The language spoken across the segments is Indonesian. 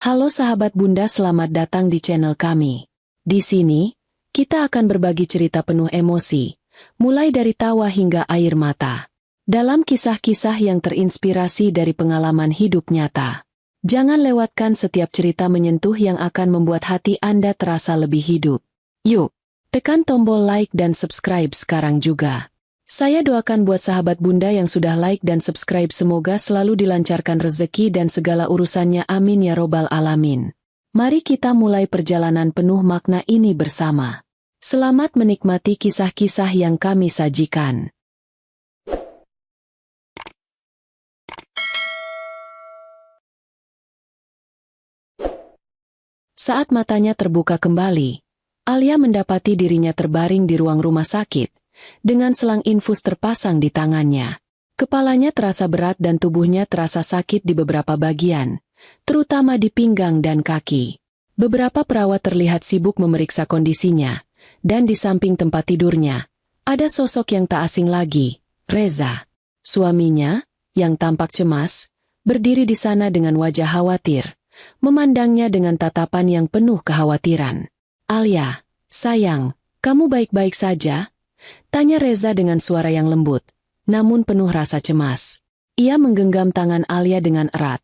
Halo sahabat Bunda, selamat datang di channel kami. Di sini, kita akan berbagi cerita penuh emosi, mulai dari tawa hingga air mata. Dalam kisah-kisah yang terinspirasi dari pengalaman hidup nyata. Jangan lewatkan setiap cerita menyentuh yang akan membuat hati Anda terasa lebih hidup. Yuk, tekan tombol like dan subscribe sekarang juga. Saya doakan buat sahabat Bunda yang sudah like dan subscribe semoga selalu dilancarkan rezeki dan segala urusannya, amin ya robbal alamin. Mari kita mulai perjalanan penuh makna ini bersama. Selamat menikmati kisah-kisah yang kami sajikan. Saat matanya terbuka kembali, Alia mendapati dirinya terbaring di ruang rumah sakit, dengan selang infus terpasang di tangannya. Kepalanya terasa berat dan tubuhnya terasa sakit di beberapa bagian, terutama di pinggang dan kaki. Beberapa perawat terlihat sibuk memeriksa kondisinya, dan di samping tempat tidurnya, ada sosok yang tak asing lagi, Reza. Suaminya, yang tampak cemas, berdiri di sana dengan wajah khawatir, memandangnya dengan tatapan yang penuh kekhawatiran. "Alia, sayang, kamu baik-baik saja?" Tanya Reza dengan suara yang lembut, namun penuh rasa cemas. Ia menggenggam tangan Alia dengan erat,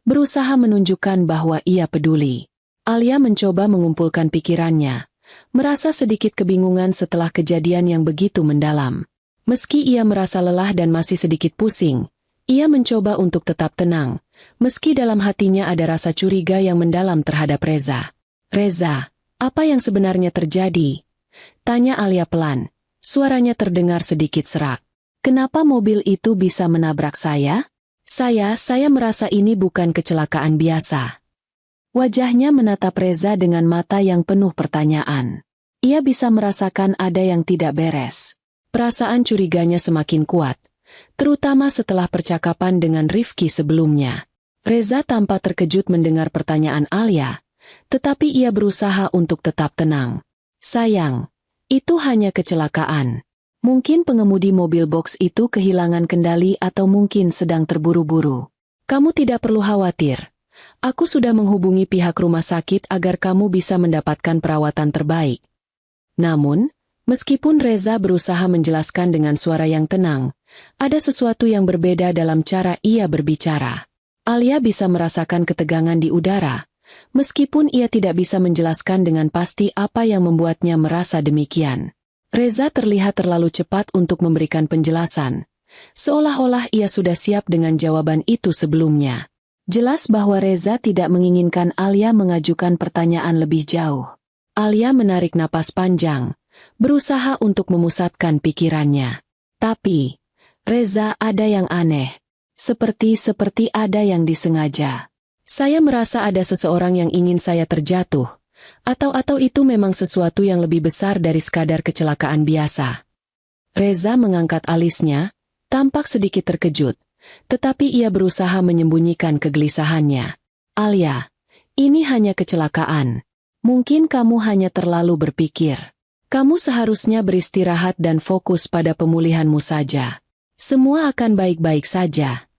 berusaha menunjukkan bahwa ia peduli. Alia mencoba mengumpulkan pikirannya, merasa sedikit kebingungan setelah kejadian yang begitu mendalam. Meski ia merasa lelah dan masih sedikit pusing, ia mencoba untuk tetap tenang, meski dalam hatinya ada rasa curiga yang mendalam terhadap Reza. "Reza, apa yang sebenarnya terjadi?" Tanya Alia pelan. Suaranya terdengar sedikit serak. "Kenapa mobil itu bisa menabrak saya? Saya merasa ini bukan kecelakaan biasa." Wajahnya menatap Reza dengan mata yang penuh pertanyaan. Ia bisa merasakan ada yang tidak beres. Perasaan curiganya semakin kuat, terutama setelah percakapan dengan Rifki sebelumnya. Reza tampak terkejut mendengar pertanyaan Alia, tetapi ia berusaha untuk tetap tenang. "Sayang, itu hanya kecelakaan. Mungkin pengemudi mobil box itu kehilangan kendali atau mungkin sedang terburu-buru. Kamu tidak perlu khawatir. Aku sudah menghubungi pihak rumah sakit agar kamu bisa mendapatkan perawatan terbaik." Namun, meskipun Reza berusaha menjelaskan dengan suara yang tenang, ada sesuatu yang berbeda dalam cara ia berbicara. Alia bisa merasakan ketegangan di udara, meskipun ia tidak bisa menjelaskan dengan pasti apa yang membuatnya merasa demikian. Reza terlihat terlalu cepat untuk memberikan penjelasan, seolah-olah ia sudah siap dengan jawaban itu sebelumnya. Jelas bahwa Reza tidak menginginkan Alia mengajukan pertanyaan lebih jauh. Alia menarik napas panjang, berusaha untuk memusatkan pikirannya. Tapi, "Reza, ada yang aneh. Seperti ada yang disengaja. Saya merasa ada seseorang yang ingin saya terjatuh, atau itu memang sesuatu yang lebih besar dari sekadar kecelakaan biasa." Reza mengangkat alisnya, tampak sedikit terkejut, tetapi ia berusaha menyembunyikan kegelisahannya. "Alia, ini hanya kecelakaan. Mungkin kamu hanya terlalu berpikir. Kamu seharusnya beristirahat dan fokus pada pemulihanmu saja. Semua akan baik-baik saja."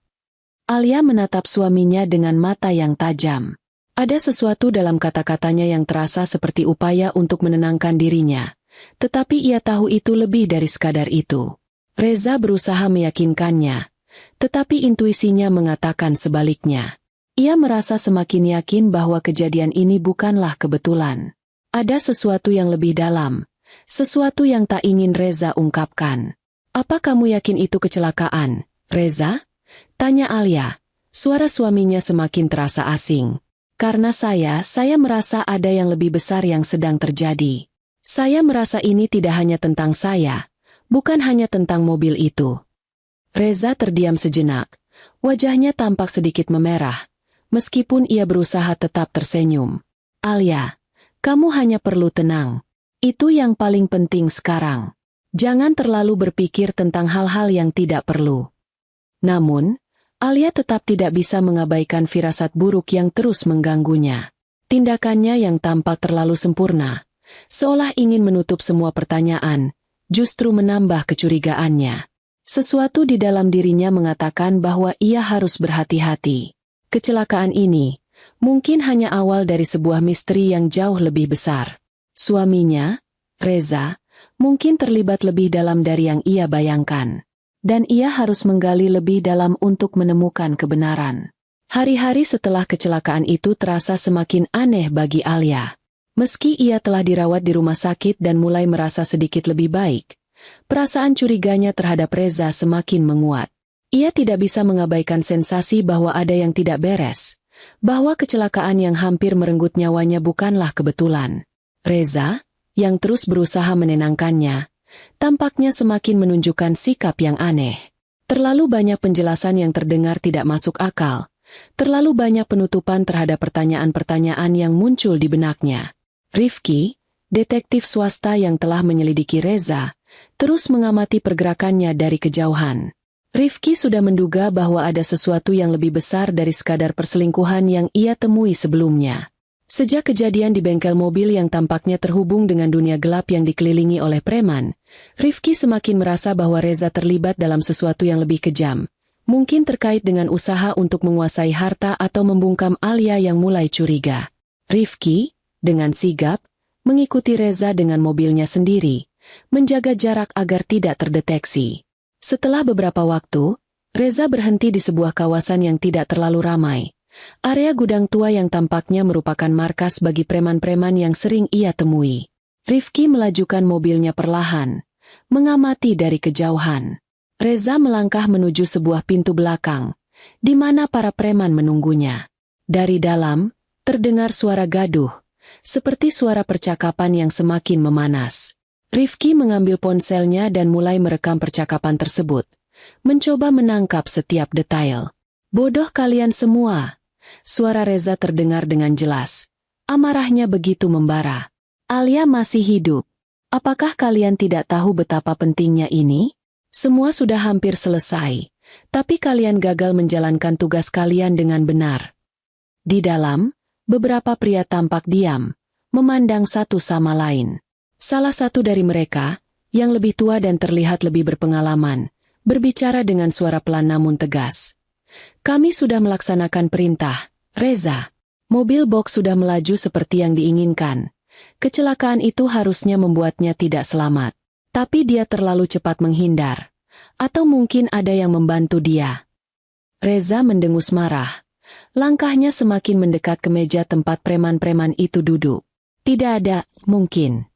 Alia menatap suaminya dengan mata yang tajam. Ada sesuatu dalam kata-katanya yang terasa seperti upaya untuk menenangkan dirinya, tetapi ia tahu itu lebih dari sekadar itu. Reza berusaha meyakinkannya, tetapi intuisinya mengatakan sebaliknya. Ia merasa semakin yakin bahwa kejadian ini bukanlah kebetulan. Ada sesuatu yang lebih dalam, sesuatu yang tak ingin Reza ungkapkan. "Apa kamu yakin itu kecelakaan, Reza?" Tanya Alia. Suara suaminya semakin terasa asing. "Karena saya merasa ada yang lebih besar yang sedang terjadi. Saya merasa ini tidak hanya tentang saya, bukan hanya tentang mobil itu." Reza terdiam sejenak. Wajahnya tampak sedikit memerah, meskipun ia berusaha tetap tersenyum. "Alia, kamu hanya perlu tenang. Itu yang paling penting sekarang. Jangan terlalu berpikir tentang hal-hal yang tidak perlu." Namun, Alia tetap tidak bisa mengabaikan firasat buruk yang terus mengganggunya. Tindakannya yang tampak terlalu sempurna, seolah ingin menutup semua pertanyaan, justru menambah kecurigaannya. Sesuatu di dalam dirinya mengatakan bahwa ia harus berhati-hati. Kecelakaan ini, mungkin hanya awal dari sebuah misteri yang jauh lebih besar. Suaminya, Reza, mungkin terlibat lebih dalam dari yang ia bayangkan. Dan ia harus menggali lebih dalam untuk menemukan kebenaran. Hari-hari setelah kecelakaan itu terasa semakin aneh bagi Alia. Meski ia telah dirawat di rumah sakit dan mulai merasa sedikit lebih baik, perasaan curiganya terhadap Reza semakin menguat. Ia tidak bisa mengabaikan sensasi bahwa ada yang tidak beres, bahwa kecelakaan yang hampir merenggut nyawanya bukanlah kebetulan. Reza, yang terus berusaha menenangkannya, tampaknya semakin menunjukkan sikap yang aneh. Terlalu banyak penjelasan yang terdengar tidak masuk akal, terlalu banyak penutupan terhadap pertanyaan-pertanyaan yang muncul di benaknya. Rifki, detektif swasta yang telah menyelidiki Reza, terus mengamati pergerakannya dari kejauhan. Rifki sudah menduga bahwa ada sesuatu yang lebih besar dari sekadar perselingkuhan yang ia temui sebelumnya. Sejak kejadian di bengkel mobil yang tampaknya terhubung dengan dunia gelap yang dikelilingi oleh preman, Rifki semakin merasa bahwa Reza terlibat dalam sesuatu yang lebih kejam, mungkin terkait dengan usaha untuk menguasai harta atau membungkam Alia yang mulai curiga. Rifki, dengan sigap, mengikuti Reza dengan mobilnya sendiri, menjaga jarak agar tidak terdeteksi. Setelah beberapa waktu, Reza berhenti di sebuah kawasan yang tidak terlalu ramai. Area gudang tua yang tampaknya merupakan markas bagi preman-preman yang sering ia temui. Rifki melajukan mobilnya perlahan, mengamati dari kejauhan. Reza melangkah menuju sebuah pintu belakang, di mana para preman menunggunya. Dari dalam, terdengar suara gaduh, seperti suara percakapan yang semakin memanas. Rifki mengambil ponselnya dan mulai merekam percakapan tersebut, mencoba menangkap setiap detail. "Bodoh kalian semua!" Suara Reza terdengar dengan jelas. Amarahnya begitu membara. "Alia masih hidup. Apakah kalian tidak tahu betapa pentingnya ini? Semua sudah hampir selesai, tapi kalian gagal menjalankan tugas kalian dengan benar." Di dalam, beberapa pria tampak diam, memandang satu sama lain. Salah satu dari mereka, yang lebih tua dan terlihat lebih berpengalaman, berbicara dengan suara pelan namun tegas. "Kami sudah melaksanakan perintah, Reza. Mobil box sudah melaju seperti yang diinginkan. Kecelakaan itu harusnya membuatnya tidak selamat. Tapi dia terlalu cepat menghindar. Atau mungkin ada yang membantu dia." Reza mendengus marah. Langkahnya semakin mendekat ke meja tempat preman-preman itu duduk. "Tidak ada, mungkin.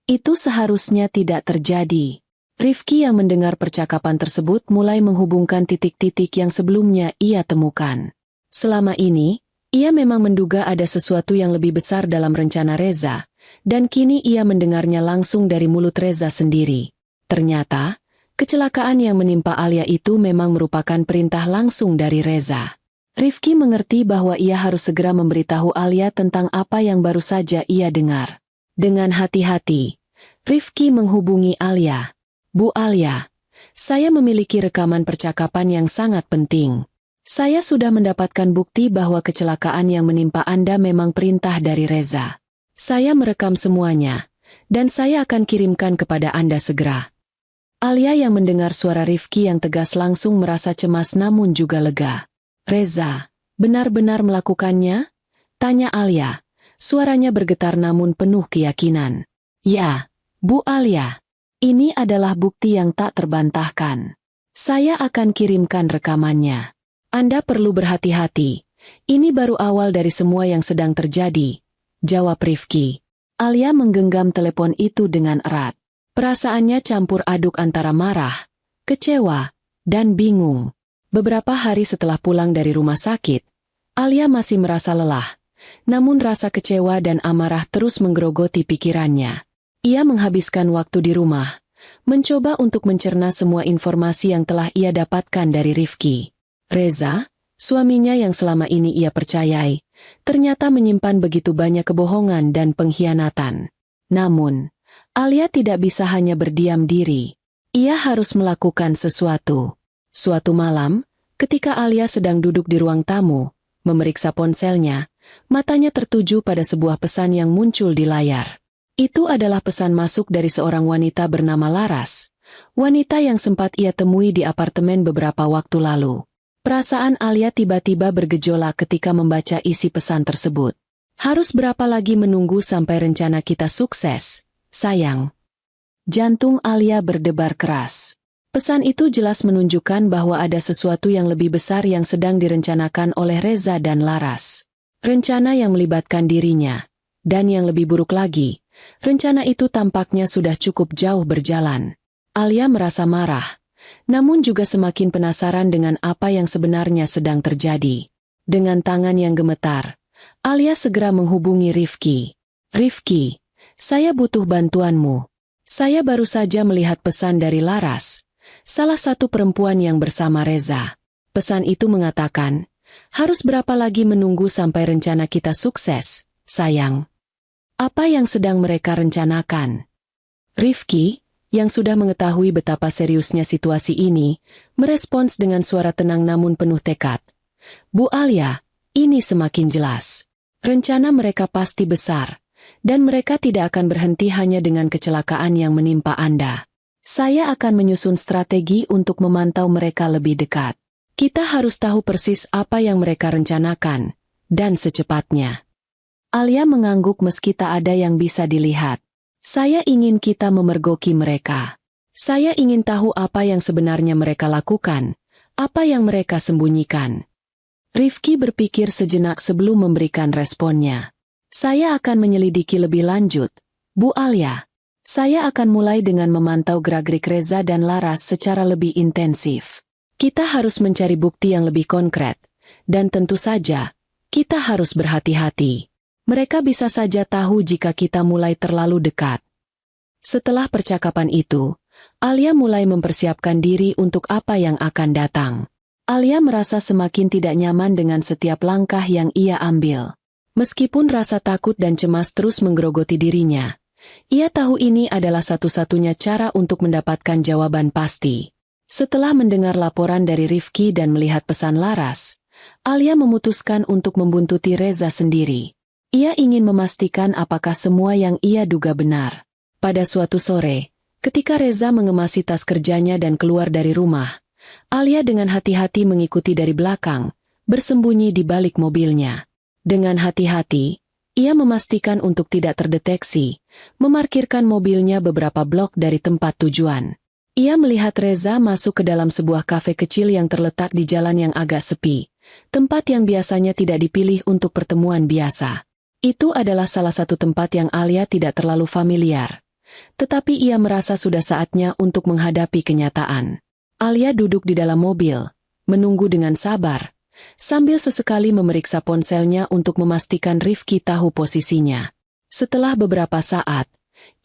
Itu seharusnya tidak terjadi." Rifki yang mendengar percakapan tersebut mulai menghubungkan titik-titik yang sebelumnya ia temukan. Selama ini, ia memang menduga ada sesuatu yang lebih besar dalam rencana Reza, dan kini ia mendengarnya langsung dari mulut Reza sendiri. Ternyata, kecelakaan yang menimpa Alia itu memang merupakan perintah langsung dari Reza. Rifki mengerti bahwa ia harus segera memberitahu Alia tentang apa yang baru saja ia dengar. Dengan hati-hati, Rifki menghubungi Alia. "Bu Alia, saya memiliki rekaman percakapan yang sangat penting. Saya sudah mendapatkan bukti bahwa kecelakaan yang menimpa Anda memang perintah dari Reza. Saya merekam semuanya, dan saya akan kirimkan kepada Anda segera." Alia yang mendengar suara Rifki yang tegas langsung merasa cemas namun juga lega. "Reza, benar-benar melakukannya?" tanya Alia. Suaranya bergetar namun penuh keyakinan. "Ya, Bu Alia. Ini adalah bukti yang tak terbantahkan. Saya akan kirimkan rekamannya. Anda perlu berhati-hati. Ini baru awal dari semua yang sedang terjadi," jawab Rifki. Alia menggenggam telepon itu dengan erat. Perasaannya campur aduk antara marah, kecewa, dan bingung. Beberapa hari setelah pulang dari rumah sakit, Alia masih merasa lelah, namun rasa kecewa dan amarah terus menggerogoti pikirannya. Ia menghabiskan waktu di rumah, mencoba untuk mencerna semua informasi yang telah ia dapatkan dari Rifki. Reza, suaminya yang selama ini ia percayai, ternyata menyimpan begitu banyak kebohongan dan pengkhianatan. Namun, Alia tidak bisa hanya berdiam diri. Ia harus melakukan sesuatu. Suatu malam, ketika Alia sedang duduk di ruang tamu, memeriksa ponselnya, matanya tertuju pada sebuah pesan yang muncul di layar. Itu adalah pesan masuk dari seorang wanita bernama Laras, wanita yang sempat ia temui di apartemen beberapa waktu lalu. Perasaan Alia tiba-tiba bergejolak ketika membaca isi pesan tersebut. Harus berapa lagi menunggu sampai rencana kita sukses, sayang? Jantung Alia berdebar keras. Pesan itu jelas menunjukkan bahwa ada sesuatu yang lebih besar yang sedang direncanakan oleh Reza dan Laras. Rencana yang melibatkan dirinya. Dan yang lebih buruk lagi, rencana itu tampaknya sudah cukup jauh berjalan. Alia merasa marah, namun juga semakin penasaran dengan apa yang sebenarnya sedang terjadi. Dengan tangan yang gemetar, Alia segera menghubungi Rifki. Rifki, saya butuh bantuanmu. Saya baru saja melihat pesan dari Laras, salah satu perempuan yang bersama Reza. Pesan itu mengatakan, harus berapa lagi menunggu sampai rencana kita sukses, sayang? Apa yang sedang mereka rencanakan? Rifki, yang sudah mengetahui betapa seriusnya situasi ini, merespons dengan suara tenang namun penuh tekad. Bu Alia, ini semakin jelas. Rencana mereka pasti besar, dan mereka tidak akan berhenti hanya dengan kecelakaan yang menimpa Anda. Saya akan menyusun strategi untuk memantau mereka lebih dekat. Kita harus tahu persis apa yang mereka rencanakan, dan secepatnya. Alia mengangguk meski tak ada yang bisa dilihat. Saya ingin kita memergoki mereka. Saya ingin tahu apa yang sebenarnya mereka lakukan, apa yang mereka sembunyikan. Rifki berpikir sejenak sebelum memberikan responnya. Saya akan menyelidiki lebih lanjut, Bu Alia. Saya akan mulai dengan memantau gerak-gerik Reza dan Laras secara lebih intensif. Kita harus mencari bukti yang lebih konkret, dan tentu saja, kita harus berhati-hati. Mereka bisa saja tahu jika kita mulai terlalu dekat. Setelah percakapan itu, Alia mulai mempersiapkan diri untuk apa yang akan datang. Alia merasa semakin tidak nyaman dengan setiap langkah yang ia ambil. Meskipun rasa takut dan cemas terus menggerogoti dirinya, ia tahu ini adalah satu-satunya cara untuk mendapatkan jawaban pasti. Setelah mendengar laporan dari Rifki dan melihat pesan Laras, Alia memutuskan untuk membuntuti Reza sendiri. Ia ingin memastikan apakah semua yang ia duga benar. Pada suatu sore, ketika Reza mengemasi tas kerjanya dan keluar dari rumah, Alia dengan hati-hati mengikuti dari belakang, bersembunyi di balik mobilnya. Dengan hati-hati, ia memastikan untuk tidak terdeteksi, memarkirkan mobilnya beberapa blok dari tempat tujuan. Ia melihat Reza masuk ke dalam sebuah kafe kecil yang terletak di jalan yang agak sepi, tempat yang biasanya tidak dipilih untuk pertemuan biasa. Itu adalah salah satu tempat yang Alia tidak terlalu familiar. Tetapi ia merasa sudah saatnya untuk menghadapi kenyataan. Alia duduk di dalam mobil, menunggu dengan sabar, sambil sesekali memeriksa ponselnya untuk memastikan Rifki tahu posisinya. Setelah beberapa saat,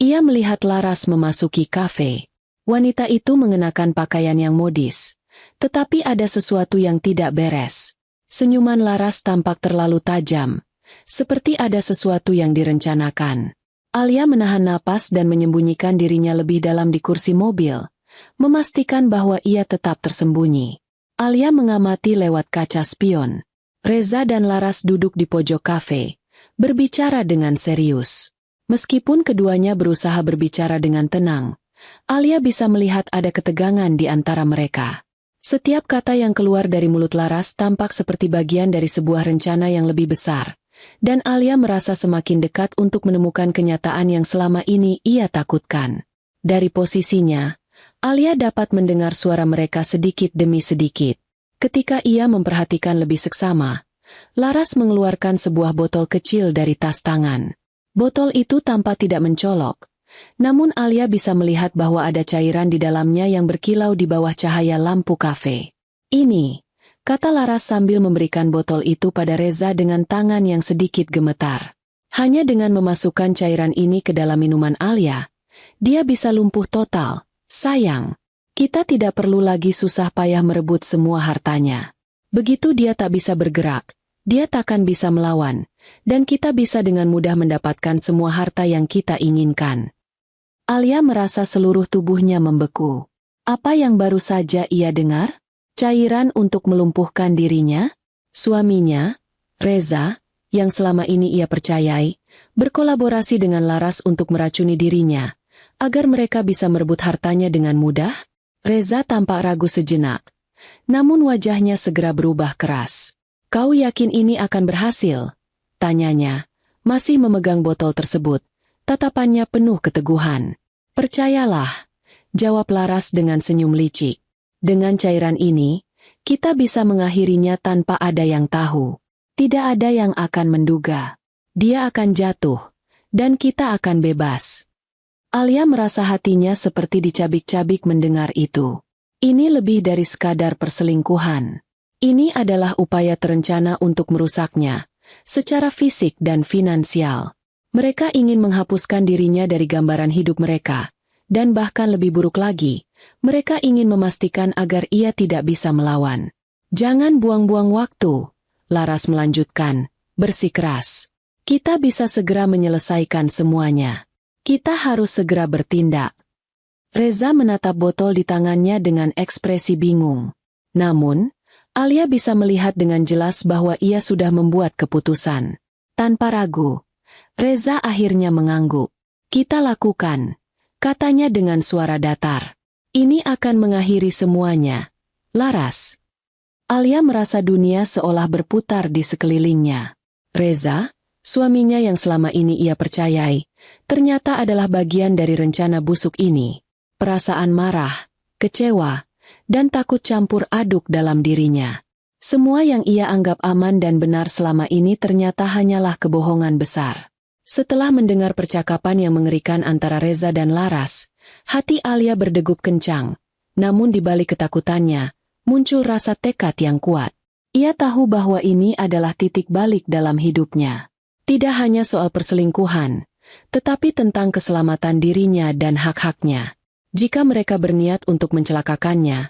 ia melihat Laras memasuki kafe. Wanita itu mengenakan pakaian yang modis, tetapi ada sesuatu yang tidak beres. Senyuman Laras tampak terlalu tajam, seperti ada sesuatu yang direncanakan. Alia menahan napas dan menyembunyikan dirinya lebih dalam di kursi mobil, memastikan bahwa ia tetap tersembunyi. Alia mengamati lewat kaca spion. Reza dan Laras duduk di pojok kafe, berbicara dengan serius. Meskipun keduanya berusaha berbicara dengan tenang, Alia bisa melihat ada ketegangan di antara mereka. Setiap kata yang keluar dari mulut Laras tampak seperti bagian dari sebuah rencana yang lebih besar. Dan Alia merasa semakin dekat untuk menemukan kenyataan yang selama ini ia takutkan. Dari posisinya, Alia dapat mendengar suara mereka sedikit demi sedikit. Ketika ia memperhatikan lebih seksama, Laras mengeluarkan sebuah botol kecil dari tas tangan. Botol itu tampak tidak mencolok, namun Alia bisa melihat bahwa ada cairan di dalamnya yang berkilau di bawah cahaya lampu kafe. Ini, kata Laras sambil memberikan botol itu pada Reza dengan tangan yang sedikit gemetar. Hanya dengan memasukkan cairan ini ke dalam minuman Alia, dia bisa lumpuh total. Sayang, kita tidak perlu lagi susah payah merebut semua hartanya. Begitu dia tak bisa bergerak, dia takkan bisa melawan, dan kita bisa dengan mudah mendapatkan semua harta yang kita inginkan. Alia merasa seluruh tubuhnya membeku. Apa yang baru saja ia dengar? Cairan untuk melumpuhkan dirinya? Suaminya, Reza, yang selama ini ia percayai, berkolaborasi dengan Laras untuk meracuni dirinya, agar mereka bisa merebut hartanya dengan mudah? Reza tampak ragu sejenak, namun wajahnya segera berubah keras. "Kau yakin ini akan berhasil?" tanyanya, masih memegang botol tersebut, tatapannya penuh keteguhan. "Percayalah," jawab Laras dengan senyum licik. "Dengan cairan ini, kita bisa mengakhirinya tanpa ada yang tahu. Tidak ada yang akan menduga. Dia akan jatuh, dan kita akan bebas." Alia merasa hatinya seperti dicabik-cabik mendengar itu. Ini lebih dari sekadar perselingkuhan. Ini adalah upaya terencana untuk merusaknya, secara fisik dan finansial. Mereka ingin menghapuskan dirinya dari gambaran hidup mereka, dan bahkan lebih buruk lagi, mereka ingin memastikan agar ia tidak bisa melawan. "Jangan buang-buang waktu," Laras melanjutkan, bersikeras. "Kita bisa segera menyelesaikan semuanya. Kita harus segera bertindak." Reza menatap botol di tangannya dengan ekspresi bingung. Namun, Alia bisa melihat dengan jelas bahwa ia sudah membuat keputusan. Tanpa ragu, Reza akhirnya mengangguk. "Kita lakukan," katanya dengan suara datar. "Ini akan mengakhiri semuanya, Laras." Alia merasa dunia seolah berputar di sekelilingnya. Reza, suaminya yang selama ini ia percayai, ternyata adalah bagian dari rencana busuk ini. Perasaan marah, kecewa, dan takut campur aduk dalam dirinya. Semua yang ia anggap aman dan benar selama ini ternyata hanyalah kebohongan besar. Setelah mendengar percakapan yang mengerikan antara Reza dan Laras, hati Alia berdegup kencang. Namun di balik ketakutannya, muncul rasa tekad yang kuat. Ia tahu bahwa ini adalah titik balik dalam hidupnya. Tidak hanya soal perselingkuhan, tetapi tentang keselamatan dirinya dan hak-haknya. Jika mereka berniat untuk mencelakakannya,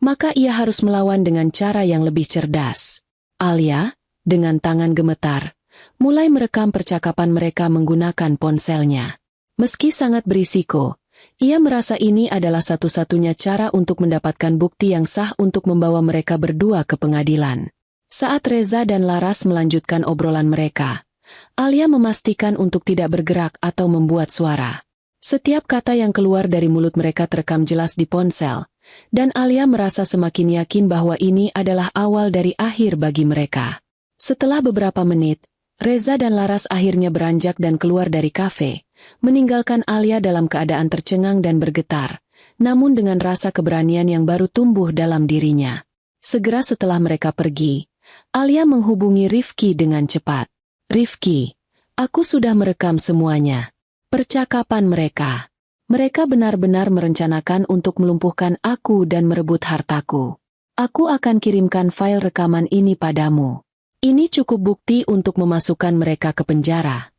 maka ia harus melawan dengan cara yang lebih cerdas. Alia, dengan tangan gemetar, mulai merekam percakapan mereka menggunakan ponselnya. Meski sangat berisiko, ia merasa ini adalah satu-satunya cara untuk mendapatkan bukti yang sah untuk membawa mereka berdua ke pengadilan. Saat Reza dan Laras melanjutkan obrolan mereka, Alia memastikan untuk tidak bergerak atau membuat suara. Setiap kata yang keluar dari mulut mereka terekam jelas di ponsel, dan Alia merasa semakin yakin bahwa ini adalah awal dari akhir bagi mereka. Setelah beberapa menit, Reza dan Laras akhirnya beranjak dan keluar dari kafe, meninggalkan Alia dalam keadaan tercengang dan bergetar, namun dengan rasa keberanian yang baru tumbuh dalam dirinya. Segera setelah mereka pergi, Alia menghubungi Rifki dengan cepat. "Rifki, aku sudah merekam semuanya. Percakapan mereka. Mereka benar-benar merencanakan untuk melumpuhkan aku dan merebut hartaku. Aku akan kirimkan file rekaman ini padamu. Ini cukup bukti untuk memasukkan mereka ke penjara."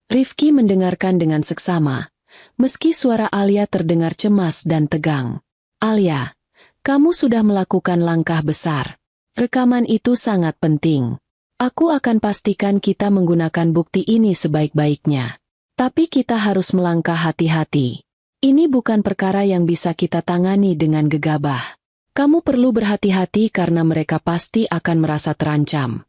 Rifki mendengarkan dengan seksama, meski suara Alia terdengar cemas dan tegang. "Alia, kamu sudah melakukan langkah besar. Rekaman itu sangat penting. Aku akan pastikan kita menggunakan bukti ini sebaik-baiknya. Tapi kita harus melangkah hati-hati. Ini bukan perkara yang bisa kita tangani dengan gegabah. Kamu perlu berhati-hati karena mereka pasti akan merasa terancam."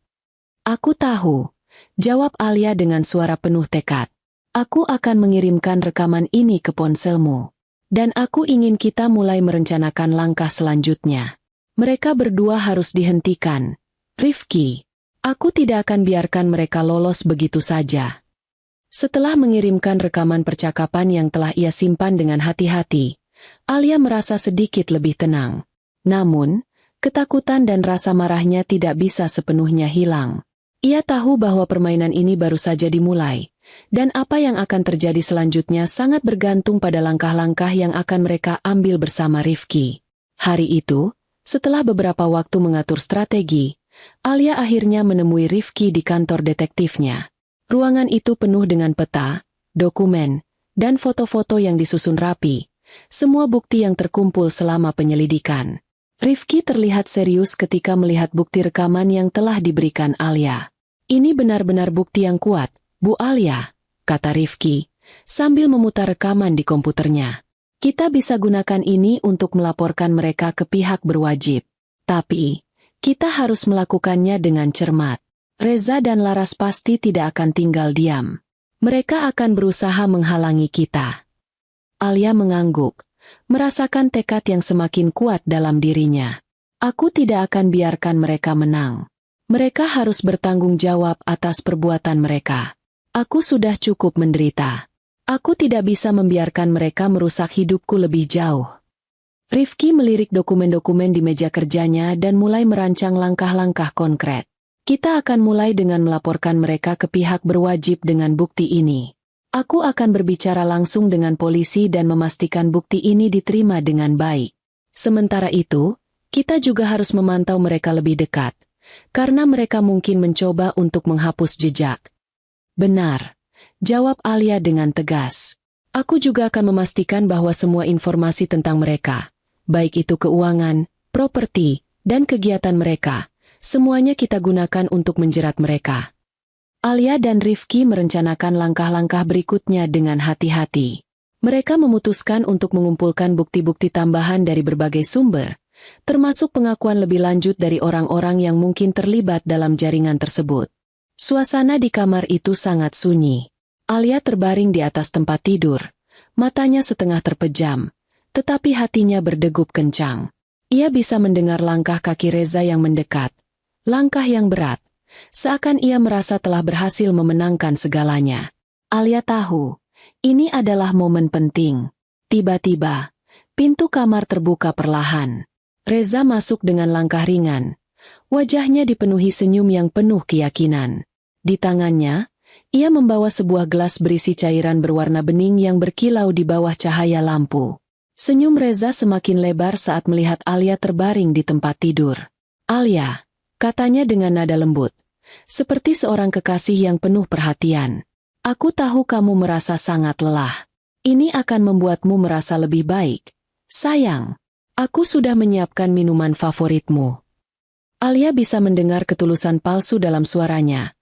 "Aku tahu," jawab Alia dengan suara penuh tekad. "Aku akan mengirimkan rekaman ini ke ponselmu. Dan aku ingin kita mulai merencanakan langkah selanjutnya. Mereka berdua harus dihentikan. Rifki, aku tidak akan biarkan mereka lolos begitu saja." Setelah mengirimkan rekaman percakapan yang telah ia simpan dengan hati-hati, Alia merasa sedikit lebih tenang. Namun, ketakutan dan rasa marahnya tidak bisa sepenuhnya hilang. Ia tahu bahwa permainan ini baru saja dimulai, dan apa yang akan terjadi selanjutnya sangat bergantung pada langkah-langkah yang akan mereka ambil bersama Rifki. Hari itu, setelah beberapa waktu mengatur strategi, Alia akhirnya menemui Rifki di kantor detektifnya. Ruangan itu penuh dengan peta, dokumen, dan foto-foto yang disusun rapi, semua bukti yang terkumpul selama penyelidikan. Rifki terlihat serius ketika melihat bukti rekaman yang telah diberikan Alia. "Ini benar-benar bukti yang kuat, Bu Alia," kata Rifki, sambil memutar rekaman di komputernya. "Kita bisa gunakan ini untuk melaporkan mereka ke pihak berwajib. Tapi, kita harus melakukannya dengan cermat. Reza dan Laras pasti tidak akan tinggal diam. Mereka akan berusaha menghalangi kita." Alia mengangguk, merasakan tekad yang semakin kuat dalam dirinya. Aku tidak akan biarkan mereka menang. Mereka harus bertanggung jawab atas perbuatan mereka. Aku sudah cukup menderita. Aku tidak bisa membiarkan mereka merusak hidupku lebih jauh. Rifki melirik dokumen-dokumen di meja kerjanya dan mulai merancang langkah-langkah konkret. Kita akan mulai dengan melaporkan mereka ke pihak berwajib dengan bukti ini. Aku akan berbicara langsung dengan polisi dan memastikan bukti ini diterima dengan baik. Sementara itu, kita juga harus memantau mereka lebih dekat, karena mereka mungkin mencoba untuk menghapus jejak. Benar, jawab Alia dengan tegas. Aku juga akan memastikan bahwa semua informasi tentang mereka, baik itu keuangan, properti, dan kegiatan mereka, semuanya kita gunakan untuk menjerat mereka. Alia dan Rifki merencanakan langkah-langkah berikutnya dengan hati-hati. Mereka memutuskan untuk mengumpulkan bukti-bukti tambahan dari berbagai sumber, termasuk pengakuan lebih lanjut dari orang-orang yang mungkin terlibat dalam jaringan tersebut. Suasana di kamar itu sangat sunyi. Alia terbaring di atas tempat tidur, matanya setengah terpejam, tetapi hatinya berdegup kencang. Ia bisa mendengar langkah kaki Reza yang mendekat. Langkah yang berat, seakan ia merasa telah berhasil memenangkan segalanya. Alia tahu, ini adalah momen penting. Tiba-tiba, pintu kamar terbuka perlahan. Reza masuk dengan langkah ringan. Wajahnya dipenuhi senyum yang penuh keyakinan. Di tangannya, ia membawa sebuah gelas berisi cairan berwarna bening yang berkilau di bawah cahaya lampu. Senyum Reza semakin lebar saat melihat Alia terbaring di tempat tidur. "Alia," katanya dengan nada lembut, seperti seorang kekasih yang penuh perhatian. "Aku tahu kamu merasa sangat lelah. Ini akan membuatmu merasa lebih baik. Sayang, aku sudah menyiapkan minuman favoritmu." Alia bisa mendengar ketulusan palsu dalam suaranya,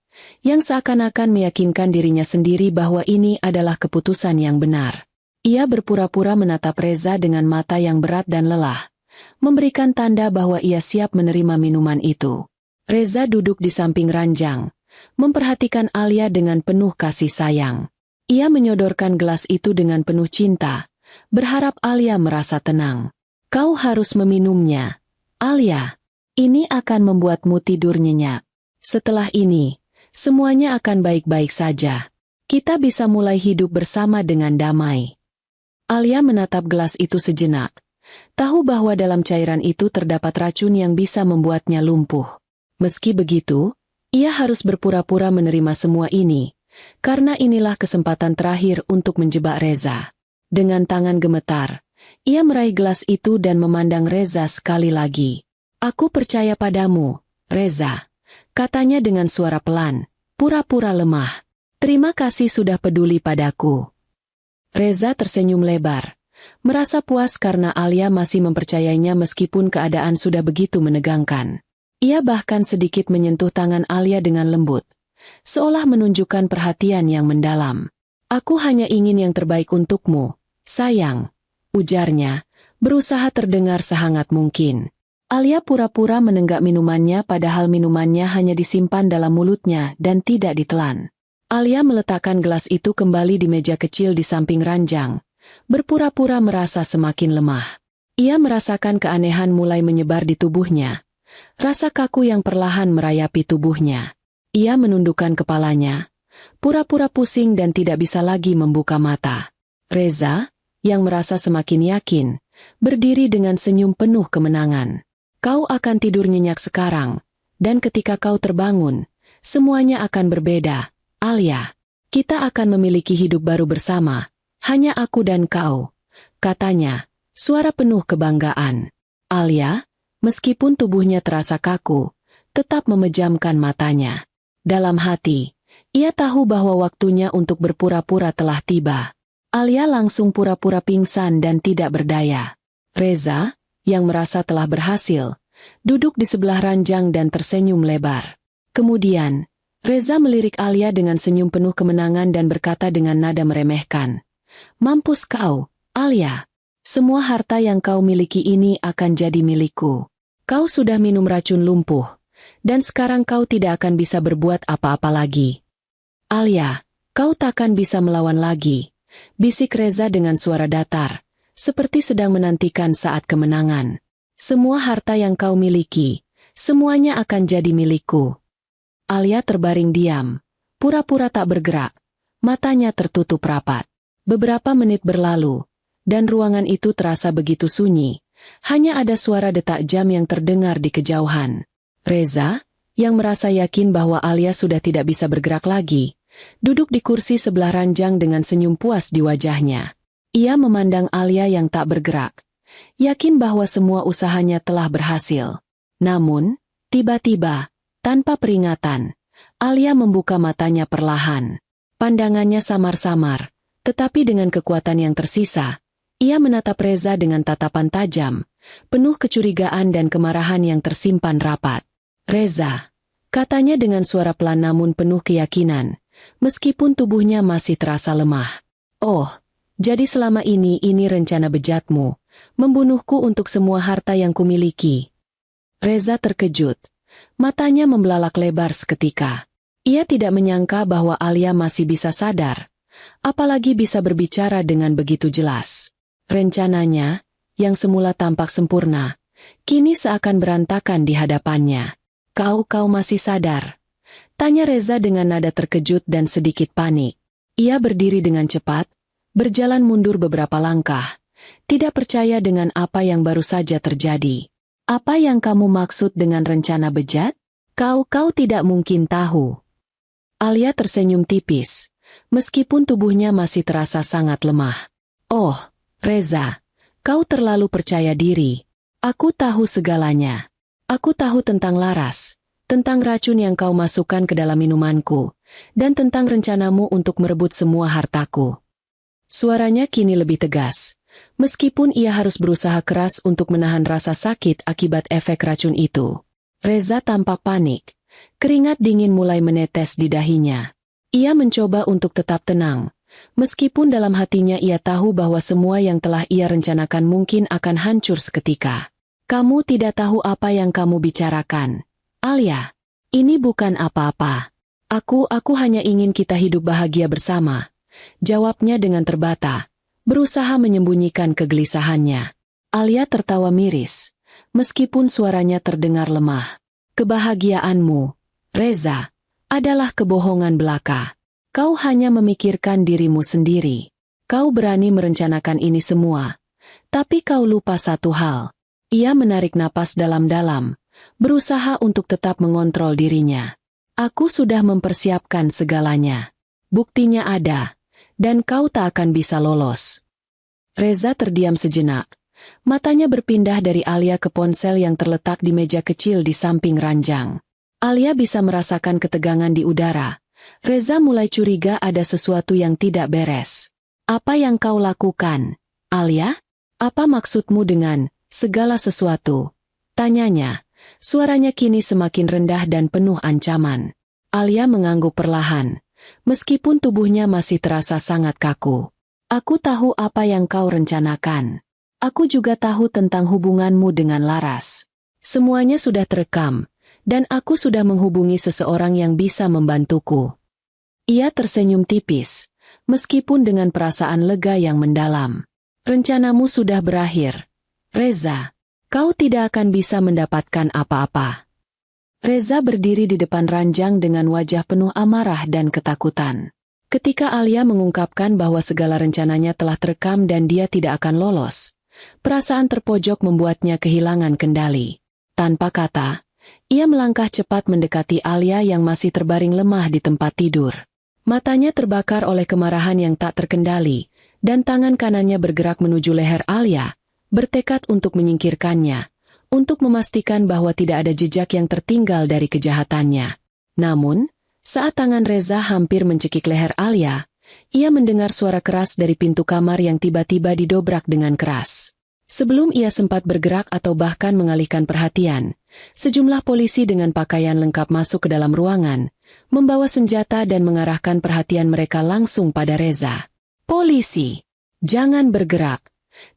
yang seakan-akan meyakinkan dirinya sendiri bahwa ini adalah keputusan yang benar. Ia berpura-pura menatap Reza dengan mata yang berat dan lelah, memberikan tanda bahwa ia siap menerima minuman itu. Reza duduk di samping ranjang, memperhatikan Alia dengan penuh kasih sayang. Ia menyodorkan gelas itu dengan penuh cinta, berharap Alia merasa tenang. "Kau harus meminumnya, Alia. Ini akan membuatmu tidur nyenyak. Setelah ini, semuanya akan baik-baik saja. Kita bisa mulai hidup bersama dengan damai." Alia menatap gelas itu sejenak, tahu bahwa dalam cairan itu terdapat racun yang bisa membuatnya lumpuh. Meski begitu, ia harus berpura-pura menerima semua ini, karena inilah kesempatan terakhir untuk menjebak Reza. Dengan tangan gemetar, ia meraih gelas itu dan memandang Reza sekali lagi. "Aku percaya padamu, Reza," katanya dengan suara pelan, pura-pura lemah. "Terima kasih sudah peduli padaku." Reza tersenyum lebar, merasa puas karena Alia masih mempercayainya meskipun keadaan sudah begitu menegangkan. Ia bahkan sedikit menyentuh tangan Alia dengan lembut, seolah menunjukkan perhatian yang mendalam. "Aku hanya ingin yang terbaik untukmu, sayang," ujarnya, berusaha terdengar sehangat mungkin. Alia pura-pura menenggak minumannya padahal minumannya hanya disimpan dalam mulutnya dan tidak ditelan. Alia meletakkan gelas itu kembali di meja kecil di samping ranjang, berpura-pura merasa semakin lemah. Ia merasakan keanehan mulai menyebar di tubuhnya, rasa kaku yang perlahan merayapi tubuhnya. Ia menundukkan kepalanya, pura-pura pusing dan tidak bisa lagi membuka mata. Reza, yang merasa semakin yakin, berdiri dengan senyum penuh kemenangan. "Kau akan tidur nyenyak sekarang, dan ketika kau terbangun, semuanya akan berbeda. Alia, kita akan memiliki hidup baru bersama, hanya aku dan kau," katanya, suara penuh kebanggaan. Alia, meskipun tubuhnya terasa kaku, tetap memejamkan matanya. Dalam hati, ia tahu bahwa waktunya untuk berpura-pura telah tiba. Alia langsung pura-pura pingsan dan tidak berdaya. Reza, yang merasa telah berhasil, duduk di sebelah ranjang dan tersenyum lebar. Kemudian, Reza melirik Alia dengan senyum penuh kemenangan dan berkata dengan nada meremehkan, "Mampus kau, Alia. Semua harta yang kau miliki ini akan jadi milikku. Kau sudah minum racun lumpuh, dan sekarang kau tidak akan bisa berbuat apa-apa lagi. Alia, kau takkan bisa melawan lagi," bisik Reza dengan suara datar, seperti sedang menantikan saat kemenangan. Semua harta yang kau miliki, semuanya akan jadi milikku. Alia terbaring diam, pura-pura tak bergerak, matanya tertutup rapat. Beberapa menit berlalu, dan ruangan itu terasa begitu sunyi. Hanya ada suara detak jam yang terdengar di kejauhan. Reza, yang merasa yakin bahwa Alia sudah tidak bisa bergerak lagi, duduk di kursi sebelah ranjang dengan senyum puas di wajahnya. Ia memandang Alia yang tak bergerak, yakin bahwa semua usahanya telah berhasil. Namun, tiba-tiba, tanpa peringatan, Alia membuka matanya perlahan. Pandangannya samar-samar, tetapi dengan kekuatan yang tersisa, ia menatap Reza dengan tatapan tajam, penuh kecurigaan dan kemarahan yang tersimpan rapat. "Reza," katanya dengan suara pelan namun penuh keyakinan, meskipun tubuhnya masih terasa lemah. "Oh, jadi selama ini rencana bejatmu, membunuhku untuk semua harta yang kumiliki." Reza terkejut, matanya membelalak lebar seketika. Ia tidak menyangka bahwa Alia masih bisa sadar, apalagi bisa berbicara dengan begitu jelas. Rencananya, yang semula tampak sempurna, kini seakan berantakan di hadapannya. Kau masih sadar?" tanya Reza dengan nada terkejut dan sedikit panik. Ia berdiri dengan cepat, berjalan mundur beberapa langkah, tidak percaya dengan apa yang baru saja terjadi. "Apa yang kamu maksud dengan rencana bejat? Kau tidak mungkin tahu." Alia tersenyum tipis, meskipun tubuhnya masih terasa sangat lemah. "Oh, Reza, kau terlalu percaya diri. Aku tahu segalanya. Aku tahu tentang Laras, tentang racun yang kau masukkan ke dalam minumanku, dan tentang rencanamu untuk merebut semua hartaku." Suaranya kini lebih tegas, meskipun ia harus berusaha keras untuk menahan rasa sakit akibat efek racun itu. Reza tampak panik, keringat dingin mulai menetes di dahinya. Ia mencoba untuk tetap tenang, meskipun dalam hatinya ia tahu bahwa semua yang telah ia rencanakan mungkin akan hancur seketika. "Kamu tidak tahu apa yang kamu bicarakan, Alia. Ini bukan apa-apa. Aku hanya ingin kita hidup bahagia bersama," jawabnya dengan terbata, berusaha menyembunyikan kegelisahannya. Alia tertawa miris, meskipun suaranya terdengar lemah. "Kebahagiaanmu, Reza, adalah kebohongan belaka. Kau hanya memikirkan dirimu sendiri. Kau berani merencanakan ini semua. Tapi kau lupa satu hal." Ia menarik napas dalam-dalam, berusaha untuk tetap mengontrol dirinya. "Aku sudah mempersiapkan segalanya. Buktinya ada, dan kau tak akan bisa lolos." Reza terdiam sejenak. Matanya berpindah dari Alia ke ponsel yang terletak di meja kecil di samping ranjang. Alia bisa merasakan ketegangan di udara. Reza mulai curiga ada sesuatu yang tidak beres. "Apa yang kau lakukan, Alia? Apa maksudmu dengan segala sesuatu?" tanyanya. Suaranya kini semakin rendah dan penuh ancaman. Alia mengangguk perlahan, meskipun tubuhnya masih terasa sangat kaku. "Aku tahu apa yang kau rencanakan. Aku juga tahu tentang hubunganmu dengan Laras. Semuanya sudah terekam, dan aku sudah menghubungi seseorang yang bisa membantuku." Ia tersenyum tipis, meskipun dengan perasaan lega yang mendalam. "Rencanamu sudah berakhir, Reza. Kau tidak akan bisa mendapatkan apa-apa." Reza berdiri di depan ranjang dengan wajah penuh amarah dan ketakutan. Ketika Alia mengungkapkan bahwa segala rencananya telah terekam dan dia tidak akan lolos, perasaan terpojok membuatnya kehilangan kendali. Tanpa kata, ia melangkah cepat mendekati Alia yang masih terbaring lemah di tempat tidur. Matanya terbakar oleh kemarahan yang tak terkendali, dan tangan kanannya bergerak menuju leher Alia, bertekad untuk menyingkirkannya, untuk memastikan bahwa tidak ada jejak yang tertinggal dari kejahatannya. Namun, saat tangan Reza hampir mencekik leher Alia, ia mendengar suara keras dari pintu kamar yang tiba-tiba didobrak dengan keras. Sebelum ia sempat bergerak atau bahkan mengalihkan perhatian, sejumlah polisi dengan pakaian lengkap masuk ke dalam ruangan, membawa senjata dan mengarahkan perhatian mereka langsung pada Reza. "Polisi, jangan bergerak!"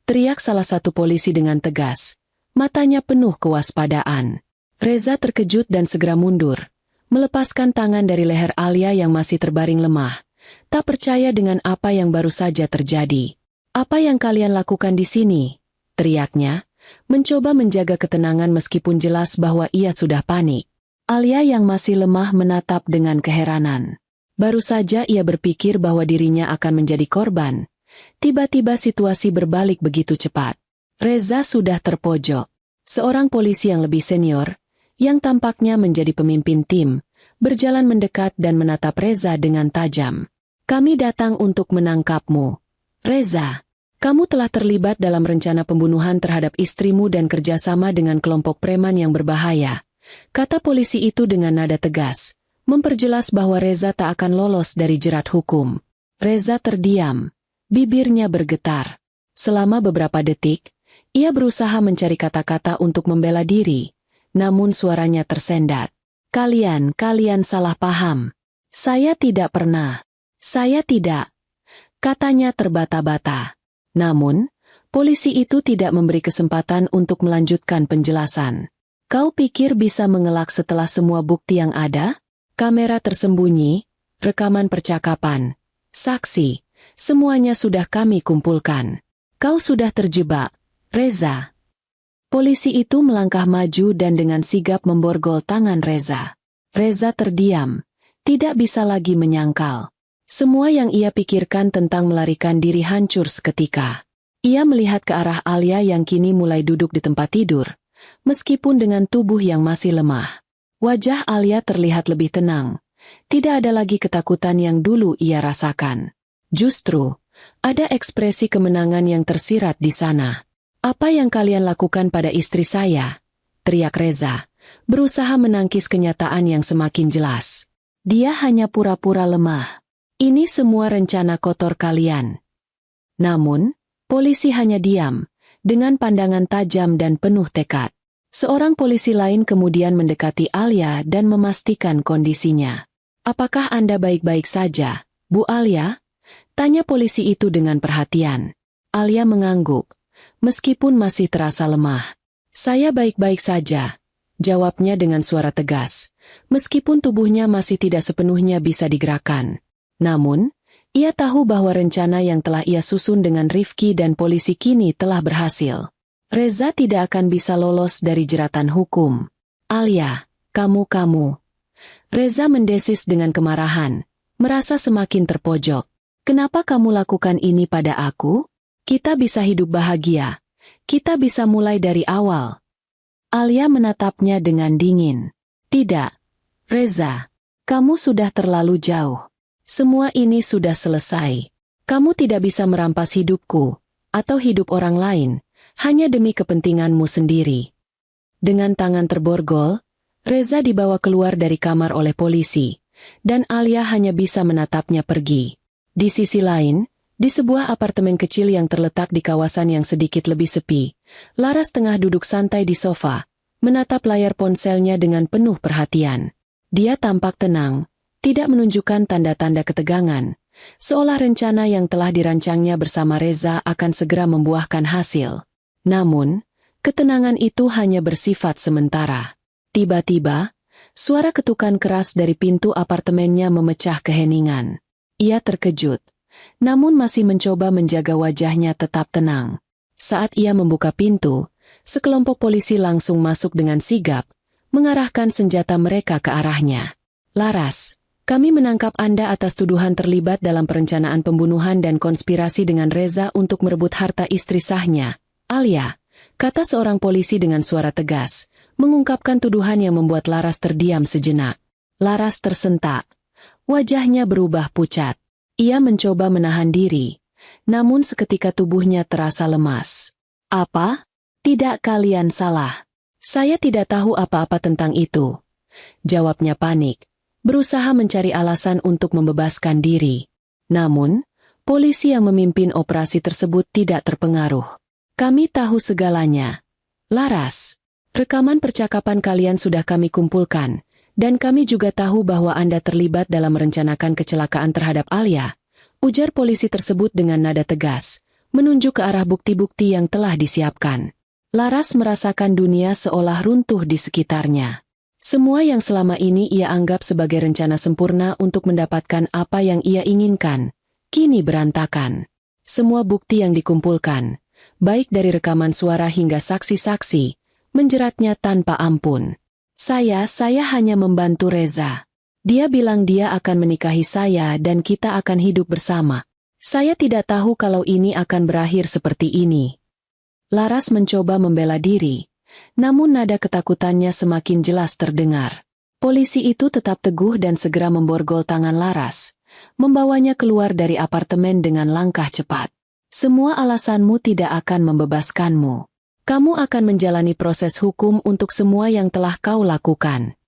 teriak salah satu polisi dengan tegas, matanya penuh kewaspadaan. Reza terkejut dan segera mundur, melepaskan tangan dari leher Alia yang masih terbaring lemah, tak percaya dengan apa yang baru saja terjadi. "Apa yang kalian lakukan di sini?" teriaknya, mencoba menjaga ketenangan meskipun jelas bahwa ia sudah panik. Alia yang masih lemah menatap dengan keheranan. Baru saja ia berpikir bahwa dirinya akan menjadi korban. Tiba-tiba situasi berbalik begitu cepat. Reza sudah terpojok. Seorang polisi yang lebih senior, yang tampaknya menjadi pemimpin tim, berjalan mendekat dan menatap Reza dengan tajam. "Kami datang untuk menangkapmu. Reza, kamu telah terlibat dalam rencana pembunuhan terhadap istrimu dan kerjasama dengan kelompok preman yang berbahaya," kata polisi itu dengan nada tegas, memperjelas bahwa Reza tak akan lolos dari jerat hukum. Reza terdiam, bibirnya bergetar. Selama beberapa detik, ia berusaha mencari kata-kata untuk membela diri, namun suaranya tersendat. Kalian salah paham. Saya tidak pernah. Saya tidak." Katanya terbata-bata. Namun, polisi itu tidak memberi kesempatan untuk melanjutkan penjelasan. "Kau pikir bisa mengelak setelah semua bukti yang ada? Kamera tersembunyi, rekaman percakapan, saksi, semuanya sudah kami kumpulkan. Kau sudah terjebak, Reza." Polisi itu melangkah maju dan dengan sigap memborgol tangan Reza. Reza terdiam, tidak bisa lagi menyangkal. Semua yang ia pikirkan tentang melarikan diri hancur seketika. Ia melihat ke arah Alia yang kini mulai duduk di tempat tidur, meskipun dengan tubuh yang masih lemah. Wajah Alia terlihat lebih tenang. Tidak ada lagi ketakutan yang dulu ia rasakan. Justru, ada ekspresi kemenangan yang tersirat di sana. "Apa yang kalian lakukan pada istri saya?" teriak Reza, berusaha menangkis kenyataan yang semakin jelas. Dia hanya pura-pura lemah. "Ini semua rencana kotor kalian." Namun, polisi hanya diam, dengan pandangan tajam dan penuh tekad. Seorang polisi lain kemudian mendekati Alia dan memastikan kondisinya. "Apakah Anda baik-baik saja, Bu Alia?" tanya polisi itu dengan perhatian. Alia mengangguk, meskipun masih terasa lemah. "Saya baik-baik saja," jawabnya dengan suara tegas, meskipun tubuhnya masih tidak sepenuhnya bisa digerakkan. Namun, ia tahu bahwa rencana yang telah ia susun dengan Rifki dan polisi kini telah berhasil. Reza tidak akan bisa lolos dari jeratan hukum. "Alia, kamu." Reza mendesis dengan kemarahan, merasa semakin terpojok. "Kenapa kamu lakukan ini pada aku? Kita bisa hidup bahagia. Kita bisa mulai dari awal." Alia menatapnya dengan dingin. "Tidak, Reza. Kamu sudah terlalu jauh. Semua ini sudah selesai. Kamu tidak bisa merampas hidupku, atau hidup orang lain, hanya demi kepentinganmu sendiri." Dengan tangan terborgol, Reza dibawa keluar dari kamar oleh polisi, dan Alia hanya bisa menatapnya pergi. Di sisi lain, di sebuah apartemen kecil yang terletak di kawasan yang sedikit lebih sepi, Laras tengah duduk santai di sofa, menatap layar ponselnya dengan penuh perhatian. Dia tampak tenang, tidak menunjukkan tanda-tanda ketegangan, seolah rencana yang telah dirancangnya bersama Reza akan segera membuahkan hasil. Namun, ketenangan itu hanya bersifat sementara. Tiba-tiba, suara ketukan keras dari pintu apartemennya memecah keheningan. Ia terkejut, namun masih mencoba menjaga wajahnya tetap tenang. Saat ia membuka pintu, sekelompok polisi langsung masuk dengan sigap, mengarahkan senjata mereka ke arahnya. "Laras, kami menangkap Anda atas tuduhan terlibat dalam perencanaan pembunuhan dan konspirasi dengan Reza untuk merebut harta istri sahnya, Alia," kata seorang polisi dengan suara tegas, mengungkapkan tuduhan yang membuat Laras terdiam sejenak. Laras tersentak. Wajahnya berubah pucat. Ia mencoba menahan diri, namun seketika tubuhnya terasa lemas. "Apa? Tidak, kalian salah. Saya tidak tahu apa-apa tentang itu," jawabnya panik, berusaha mencari alasan untuk membebaskan diri. Namun, polisi yang memimpin operasi tersebut tidak terpengaruh. "Kami tahu segalanya. Laras, rekaman percakapan kalian sudah kami kumpulkan, dan kami juga tahu bahwa Anda terlibat dalam merencanakan kecelakaan terhadap Alia," ujar polisi tersebut dengan nada tegas, menunjuk ke arah bukti-bukti yang telah disiapkan. Laras merasakan dunia seolah runtuh di sekitarnya. Semua yang selama ini ia anggap sebagai rencana sempurna untuk mendapatkan apa yang ia inginkan, kini berantakan. Semua bukti yang dikumpulkan, baik dari rekaman suara hingga saksi-saksi, menjeratnya tanpa ampun. Saya hanya membantu Reza. Dia bilang dia akan menikahi saya dan kita akan hidup bersama. Saya tidak tahu kalau ini akan berakhir seperti ini. Laras mencoba membela diri, namun nada ketakutannya semakin jelas terdengar. Polisi itu tetap teguh dan segera memborgol tangan Laras, membawanya keluar dari apartemen dengan langkah cepat. Semua alasanmu tidak akan membebaskanmu. Kamu akan menjalani proses hukum untuk semua yang telah kau lakukan.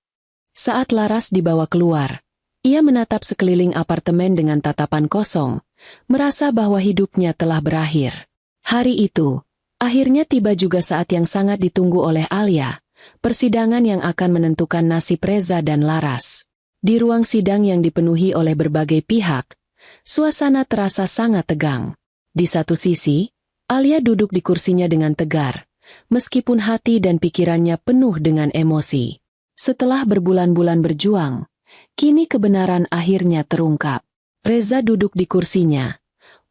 Saat Laras dibawa keluar, ia menatap sekeliling apartemen dengan tatapan kosong, merasa bahwa hidupnya telah berakhir. Hari itu, akhirnya tiba juga saat yang sangat ditunggu oleh Alia, persidangan yang akan menentukan nasib Reza dan Laras. Di ruang sidang yang dipenuhi oleh berbagai pihak, suasana terasa sangat tegang. Di satu sisi, Alia duduk di kursinya dengan tegar, meskipun hati dan pikirannya penuh dengan emosi. Setelah berbulan-bulan berjuang, kini kebenaran akhirnya terungkap. Reza duduk di kursinya,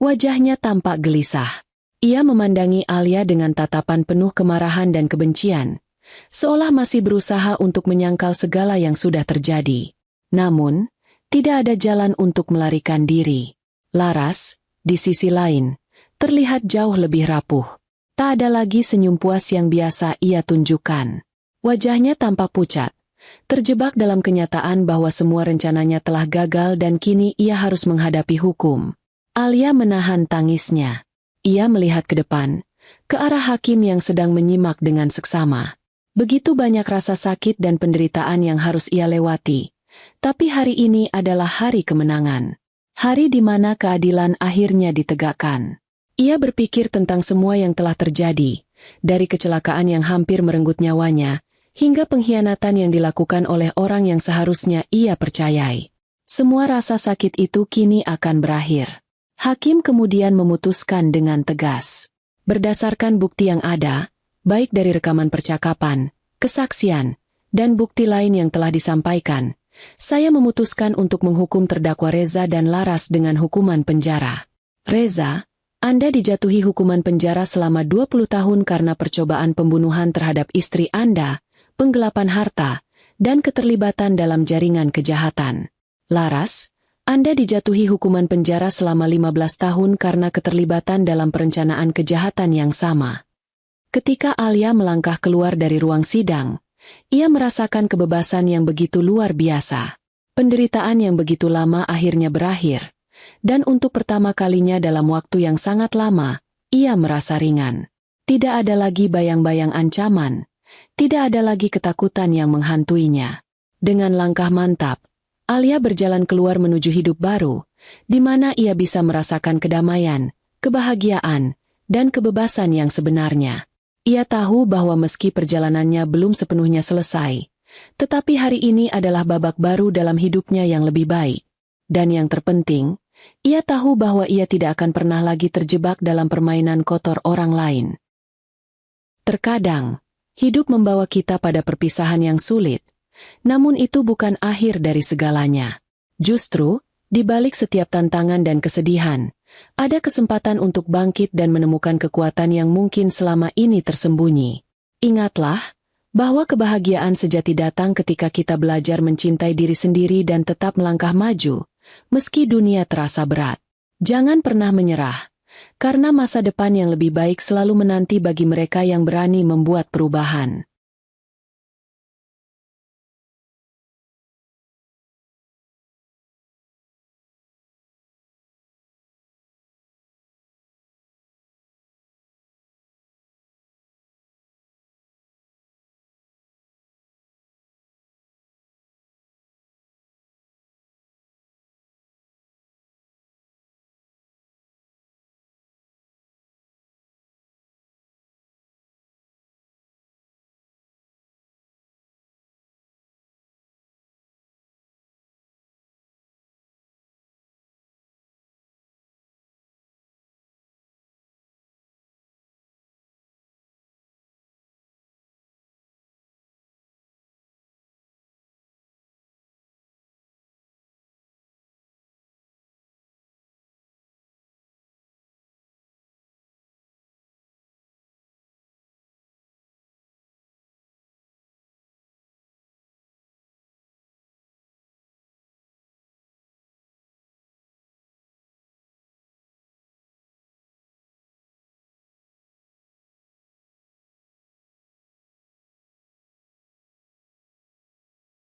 wajahnya tampak gelisah. Ia memandangi Alia dengan tatapan penuh kemarahan dan kebencian, seolah masih berusaha untuk menyangkal segala yang sudah terjadi. Namun, tidak ada jalan untuk melarikan diri. Laras, di sisi lain, terlihat jauh lebih rapuh. Tak ada lagi senyum puas yang biasa ia tunjukkan. Wajahnya tampak pucat, terjebak dalam kenyataan bahwa semua rencananya telah gagal dan kini ia harus menghadapi hukum. Alia menahan tangisnya. Ia melihat ke depan, ke arah hakim yang sedang menyimak dengan seksama. Begitu banyak rasa sakit dan penderitaan yang harus ia lewati. Tapi hari ini adalah hari kemenangan. Hari di mana keadilan akhirnya ditegakkan. Ia berpikir tentang semua yang telah terjadi, dari kecelakaan yang hampir merenggut nyawanya, hingga pengkhianatan yang dilakukan oleh orang yang seharusnya ia percayai. Semua rasa sakit itu kini akan berakhir. Hakim kemudian memutuskan dengan tegas. Berdasarkan bukti yang ada, baik dari rekaman percakapan, kesaksian, dan bukti lain yang telah disampaikan, saya memutuskan untuk menghukum terdakwa Reza dan Laras dengan hukuman penjara. Reza, Anda dijatuhi hukuman penjara selama 20 tahun karena percobaan pembunuhan terhadap istri Anda, penggelapan harta, dan keterlibatan dalam jaringan kejahatan. Laras, Anda dijatuhi hukuman penjara selama 15 tahun karena keterlibatan dalam perencanaan kejahatan yang sama. Ketika Alia melangkah keluar dari ruang sidang, ia merasakan kebebasan yang begitu luar biasa. Penderitaan yang begitu lama akhirnya berakhir, dan untuk pertama kalinya dalam waktu yang sangat lama, ia merasa ringan. Tidak ada lagi bayang-bayang ancaman, tidak ada lagi ketakutan yang menghantuinya. Dengan langkah mantap, Alia berjalan keluar menuju hidup baru, di mana ia bisa merasakan kedamaian, kebahagiaan, dan kebebasan yang sebenarnya. Ia tahu bahwa meski perjalanannya belum sepenuhnya selesai, tetapi hari ini adalah babak baru dalam hidupnya yang lebih baik. Dan yang terpenting, ia tahu bahwa ia tidak akan pernah lagi terjebak dalam permainan kotor orang lain. Terkadang, hidup membawa kita pada perpisahan yang sulit, namun itu bukan akhir dari segalanya. Justru, di balik setiap tantangan dan kesedihan, ada kesempatan untuk bangkit dan menemukan kekuatan yang mungkin selama ini tersembunyi. Ingatlah, bahwa kebahagiaan sejati datang ketika kita belajar mencintai diri sendiri dan tetap melangkah maju, meski dunia terasa berat. Jangan pernah menyerah, karena masa depan yang lebih baik selalu menanti bagi mereka yang berani membuat perubahan.